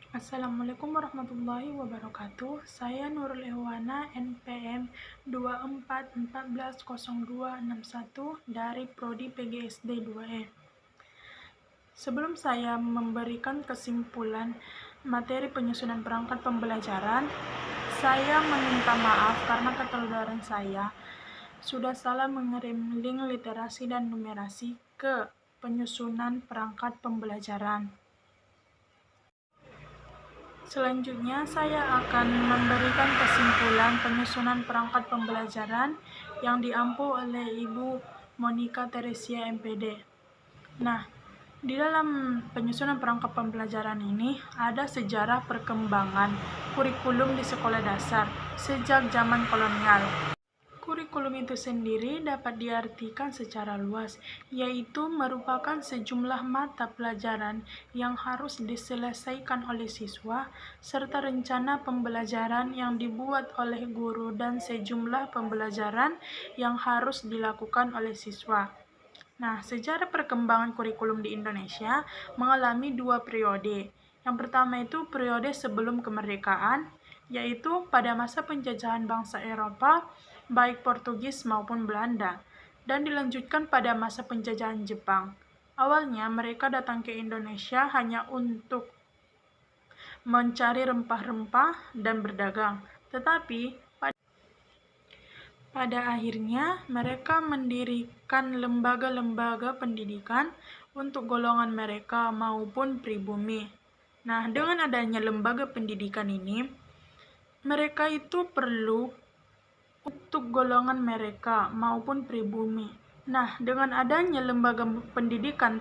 Assalamualaikum warahmatullahi wabarakatuh. Saya Nurul Ihwana, NPM 24140261 dari Prodi PGSD 2E. Sebelum saya memberikan kesimpulan materi penyusunan perangkat pembelajaran, saya meminta maaf karena keterbelajaran saya sudah salah mengirim link literasi dan numerasi ke penyusunan perangkat pembelajaran. Selanjutnya, saya akan memberikan kesimpulan penyusunan perangkat pembelajaran yang diampu oleh Ibu Monica Teresia, MPD. Nah, di dalam penyusunan perangkat pembelajaran ini ada sejarah perkembangan kurikulum di sekolah dasar sejak zaman kolonial. Kurikulum itu sendiri dapat diartikan secara luas, yaitu merupakan sejumlah mata pelajaran yang harus diselesaikan oleh siswa, serta rencana pembelajaran yang dibuat oleh guru dan sejumlah pembelajaran yang harus dilakukan oleh siswa. Nah, sejarah perkembangan kurikulum di Indonesia mengalami dua periode. Yang pertama itu periode sebelum kemerdekaan, yaitu pada masa penjajahan bangsa Eropa, baik Portugis maupun Belanda, dan dilanjutkan pada masa penjajahan Jepang. Awalnya mereka datang ke Indonesia hanya untuk mencari rempah-rempah dan berdagang, tetapi pada akhirnya mereka mendirikan lembaga-lembaga pendidikan untuk golongan mereka maupun pribumi. Nah, dengan adanya lembaga pendidikan ini, mereka itu perlu untuk golongan mereka maupun pribumi. Nah, dengan adanya lembaga pendidikan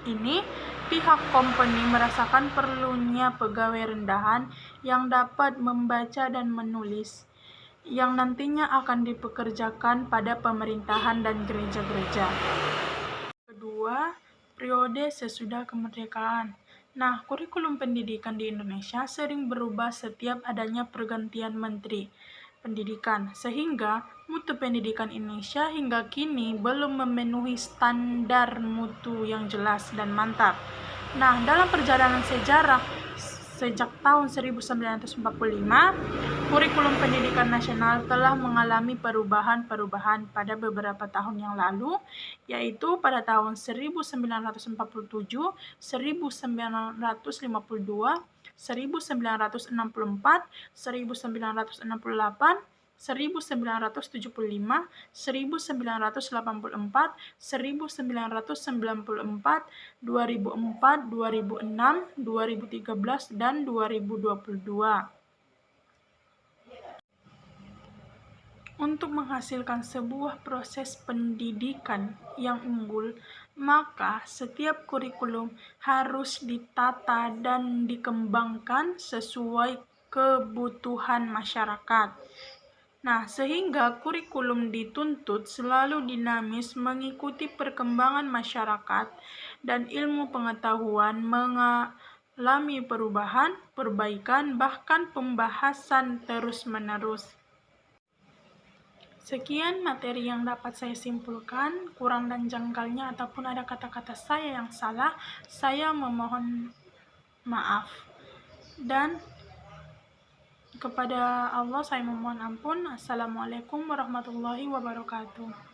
ini, pihak company merasakan perlunya pegawai rendahan yang dapat membaca dan menulis, yang nantinya akan dipekerjakan pada pemerintahan dan gereja-gereja. Kedua, periode sesudah kemerdekaan. Nah, kurikulum pendidikan di Indonesia sering berubah setiap adanya pergantian menteri pendidikan, sehingga mutu pendidikan Indonesia hingga kini belum memenuhi standar mutu yang jelas dan mantap. Nah, dalam perjalanan sejarah sejak tahun 1945, kurikulum pendidikan nasional telah mengalami perubahan-perubahan pada beberapa tahun yang lalu, yaitu pada tahun 1947, 1952, 1964, 1968, 1975, 1984, 1994, 2004, 2006, 2013, dan 2022. Untuk menghasilkan sebuah proses pendidikan yang unggul, maka setiap kurikulum harus ditata dan dikembangkan sesuai kebutuhan masyarakat. Nah, sehingga kurikulum dituntut selalu dinamis mengikuti perkembangan masyarakat dan ilmu pengetahuan mengalami perubahan, perbaikan, bahkan pembahasan terus-menerus. Sekian materi yang dapat saya simpulkan. Kurang dan janggalnya ataupun ada kata-kata saya yang salah, saya memohon maaf. Dan kepada Allah saya memohon ampun. Assalamualaikum warahmatullahi wabarakatuh.